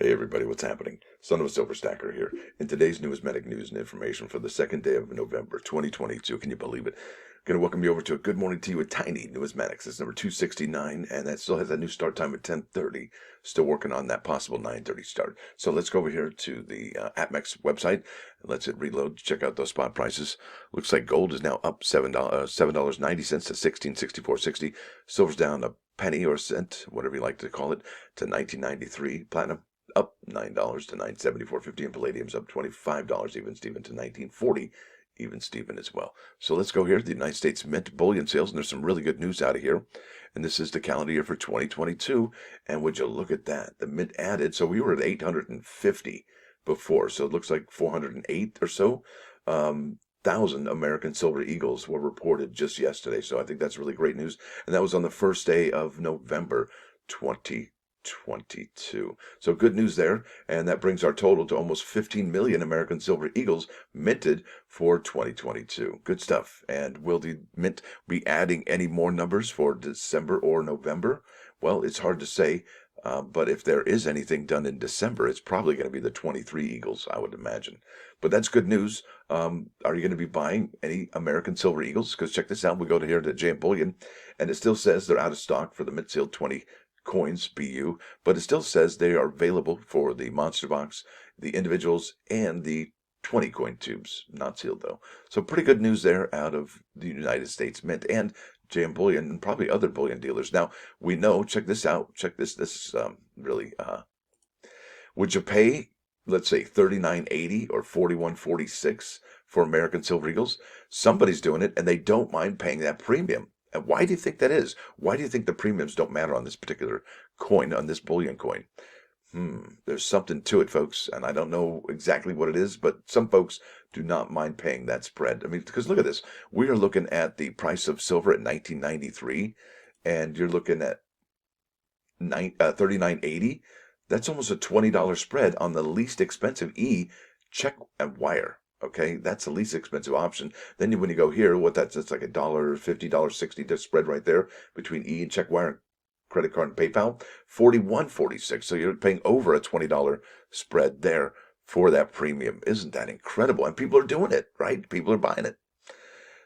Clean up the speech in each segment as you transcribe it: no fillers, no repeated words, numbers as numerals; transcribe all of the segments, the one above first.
Hey everybody, what's happening? Son of a Silver Stacker here. In today's numismatic news and information for the second day of November 2022, can you believe it? Going to welcome you over to a Good Morning Tea with Tiny Numismatics. It's number 269, and that still has a new start time at 10:30. Still working on that possible 9:30 start. So let's go over here to the APMEX website. Let's hit reload. Check out those spot prices. Looks like gold is now up $7.90 to 1664.60. Silver's down a penny or a cent, whatever you like to call it, to 1993. Platinum up $9 to 974.50, and palladium's up $25 even Steven to 1940 even Steven as well. So let's go here to the United States Mint bullion sales, and there's some really good news out of here. And this is the calendar year for 2022. And would you look at that? The Mint added, so we were at 850 before, so it looks like 408 or so thousand American Silver Eagles were reported just yesterday. So I think that's really great news. And that was on the first day of November 2022. So good news there, and that brings our total to almost 15 million American Silver Eagles minted for 2022. Good stuff. And will the Mint be adding any more numbers for December or November? Well, it's hard to say, but if there is anything done in December, it's probably going to be the 23 Eagles, I would imagine. But that's good news. Are you going to be buying any American Silver Eagles? Because check this out. We go to here to JM Bullion, and it still says they're out of stock for the Mint Seal 20 coins BU, but it still says they are available for the monster box, the individuals, and the 20 coin tubes, not sealed though. So pretty good news there out of the United States Mint and JM Bullion and probably other bullion dealers. Now we know, check this out, check this. This is really. Would you pay, let's say, $39.80 or $41.46 for American Silver Eagles? Somebody's doing it, and they don't mind paying that premium. And why do you think that is? Why do you think the premiums don't matter on this particular coin, on this bullion coin? There's something to it, folks, and I don't know exactly what it is, but some folks do not mind paying that spread. I mean, because look at this. We are looking at the price of silver at 1993, and you're looking at 39.80. That's almost a $20 spread on the least expensive check and wire. Okay, that's the least expensive option. Then when you go here, that's like $1.50, $1.60 spread right there between and check wire, credit card, and PayPal. $41.46. So you're paying over a $20 spread there for that premium. Isn't that incredible? And people are doing it, right? People are buying it.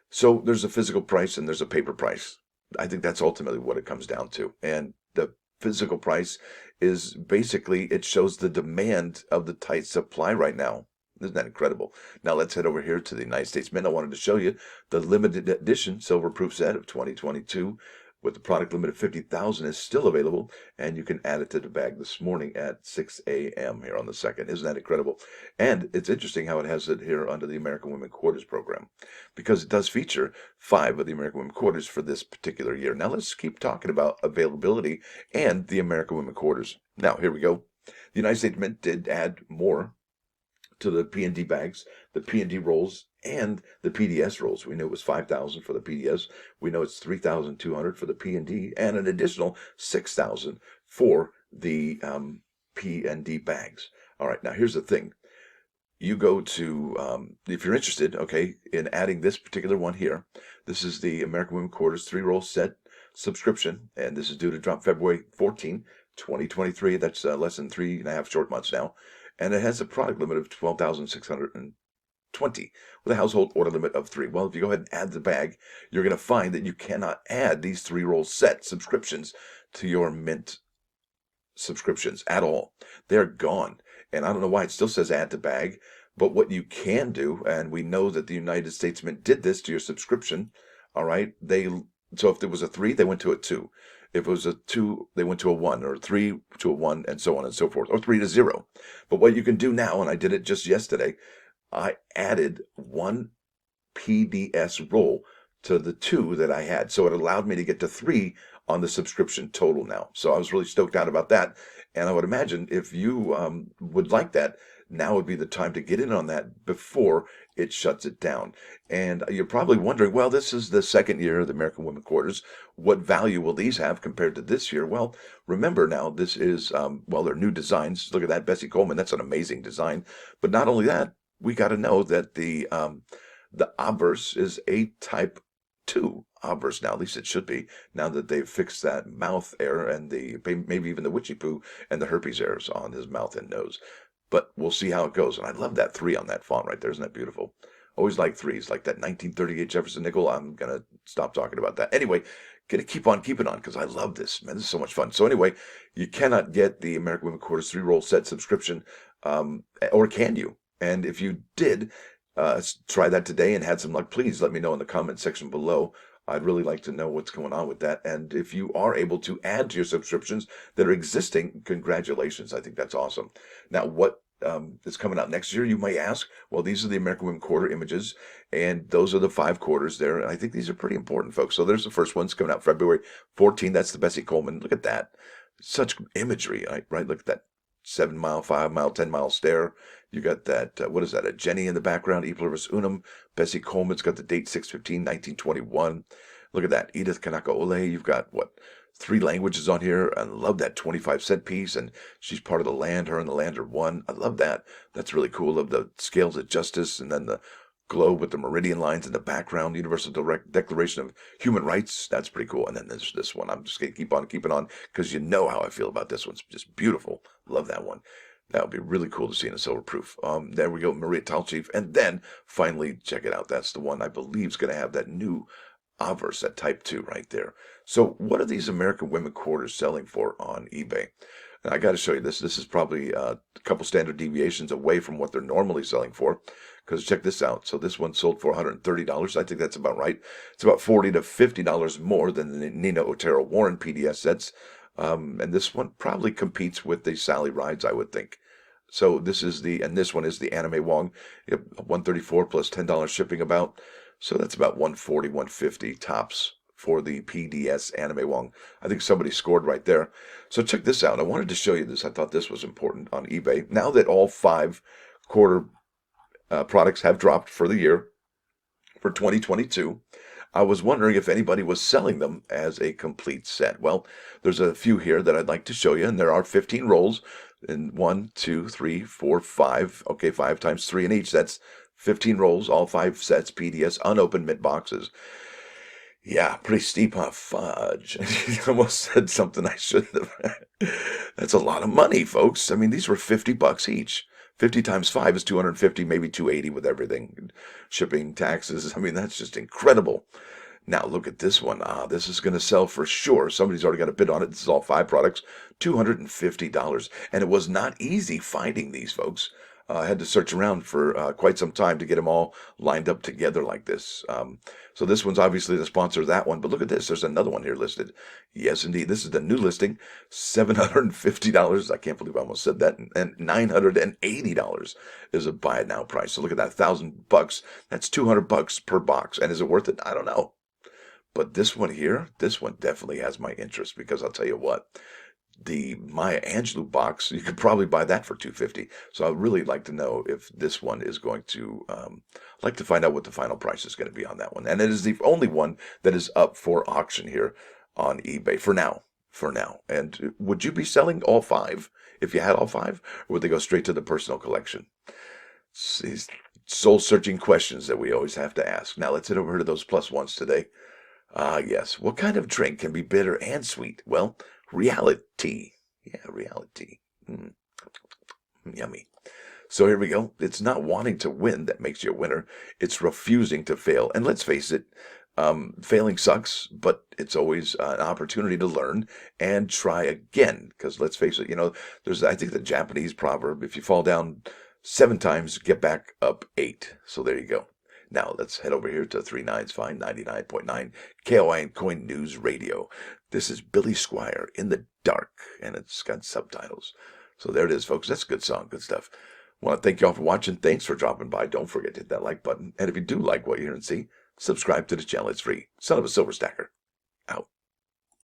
So there's a physical price and there's a paper price. I think that's ultimately what it comes down to. And the physical price is basically, it shows the demand of the tight supply right now. Isn't that incredible? Now let's head over here to the United States Mint. I wanted to show you the limited edition silver proof set of 2022 with the product limit of 50,000 is still available, and you can add it to the bag this morning at 6 a.m. here on the 2nd. Isn't that incredible? And it's interesting how it has it here under the American Women Quarters program, because it does feature 5 of the American Women Quarters for this particular year. Now let's keep talking about availability and the American Women Quarters. Now here we go. The United States Mint did add more to the P&D bags, the P&D rolls, and the PDS rolls. We know it was 5,000 for the PDS. We know it's 3,200 for the P&D, and an additional 6,000 for the P&D bags. All right, now here's the thing. You go to, if you're interested, okay, in adding this particular one here, this is the American Women Quarters 3-roll set subscription, and this is due to drop February 14, 2023. That's less than 3.5 short months now. And it has a product limit of 12,620 with a household order limit of 3. Well, if you go ahead and add the bag, you're going to find that you cannot add these 3-roll set subscriptions to your Mint subscriptions at all. They're gone. And I don't know why it still says add to bag, but what you can do, and we know that the United States Mint did this to your subscription, all right? So if there was a 3, they went to a 2. If it was a 2, they went to a 1, or 3 to a 1, and so on and so forth, or 3 to 0. But what you can do now, and I did it just yesterday, I added 1 PDS roll to the 2 that I had. So it allowed me to get to 3 on the subscription total now. So I was really stoked out about that. And I would imagine if you would like that, now would be the time to get in on that before it shuts it down. And you're probably wondering, well, this is the second year of the American Women Quarters. What value will these have compared to this year? Well, remember now, this is, they're new designs. Look at that, Bessie Coleman. That's an amazing design. But not only that, we got to know that the obverse is a type 2 obverse now. At least it should be, now that they've fixed that mouth error and maybe even the witchy poo and the herpes errors on his mouth and nose. But we'll see how it goes. And I love that 3 on that font right there. Isn't that beautiful? Always like 3s, like that 1938 Jefferson nickel. I'm going to stop talking about that. Anyway, gonna keep on keeping on because I love this, man. This is so much fun. So anyway, you cannot get the American Women Quarters 3-roll set subscription, or can you? And if you did, try that today and had some luck, please let me know in the comment section below. I'd really like to know what's going on with that. And if you are able to add to your subscriptions that are existing, congratulations. I think that's awesome. Now, what is coming out next year, you may ask? Well, these are the American Women Quarter images, and those are the 5 quarters there. And I think these are pretty important, folks. So there's the first one's coming out February 14th. That's the Bessie Coleman. Look at that. Such imagery, right? Look at that 7-mile, 5-mile, 10-mile stare. You got that, what is that, a Jenny in the background, E pluribus unum. Bessie Coleman's got the date 6/15/1921. Look at that, Edith Kanaka-Ole. You've got, what, 3 languages on here. I love that 25-cent piece, and she's part of the land. Her and the land are one. I love that. That's really cool. Love the scales of justice, and then the globe with the meridian lines in the background, Universal Declaration of Human Rights. That's pretty cool. And then there's this one. I'm just going to keep on keeping on because you know how I feel about this one. It's just beautiful. Love that one. That would be really cool to see in a silver proof. There we go, Maria Talchief. And then finally, check it out. That's the one I believe is going to have that new obverse, that type 2 right there. So what are these American Women Quarters selling for on eBay? And I got to show you this. This is probably a couple standard deviations away from what they're normally selling for. Because check this out. So this one sold for $130. I think that's about right. It's about $40 to $50 more than the Nina Otero Warren PDS sets. And this one probably competes with the Sally Rides, I would think. So this one is the Anime Wong, $134 plus $10 shipping about. So that's about $140, $150 tops for the PDS Anime Wong. I think somebody scored right there. So check this out. I wanted to show you this. I thought this was important on eBay. Now that all 5 quarter products have dropped for the year, for 2022, I was wondering if anybody was selling them as a complete set. Well, there's a few here that I'd like to show you, and there are 15 rolls, and 1, 2, 3, 4, 5. Okay, 5 times 3 in each. That's 15 rolls, all 5 sets, PDS, unopened mint boxes. Yeah, pretty steep, huh? Fudge. I almost said something I shouldn't have. That's a lot of money, folks. I mean, these were $50 each. 50 times 5 is 250, maybe 280 with everything, shipping, taxes. I mean, that's just incredible. Now, look at this one. This is going to sell for sure. Somebody's already got a bid on it. This is all 5 products, $250. And it was not easy finding these, folks. I had to search around for quite some time to get them all lined up together like this. So this one's obviously the sponsor of that one. But look at this. There's another one here listed. Yes, indeed. This is the new listing. $750. I can't believe I almost said that. And $980 is a buy it now price. So look at that. $1,000. That's $200 per box. And is it worth it? I don't know. But this one here, this one definitely has my interest because I'll tell you what. The Maya Angelou box, you could probably buy that for $250. So I'd really like to know if this one is going to, like to find out what the final price is going to be on that one. And it is the only one that is up for auction here on eBay for now. And would you be selling all 5 if you had all 5? Or would they go straight to the personal collection? It's these soul-searching questions that we always have to ask. Now let's head over to those plus ones today. Yes. What kind of drink can be bitter and sweet? Well, Reali-Tea. Yeah, Reali-Tea. Yummy. So here we go. It's not wanting to win that makes you a winner. It's refusing to fail. And let's face it, failing sucks, but it's always an opportunity to learn and try again. Because let's face it, there's, I think, the Japanese proverb, if you fall down 7 times, get back up 8. So there you go. Now, let's head over here to 39's Fine 99.9 KOI and Coin News Radio. This is Billy Squier, In the Dark, and it's got subtitles. So there it is, folks. That's a good song, good stuff. I want to thank you all for watching. Thanks for dropping by. Don't forget to hit that like button. And if you do like what you hear and see, subscribe to the channel. It's free. Son of a Silver Stacker. Out.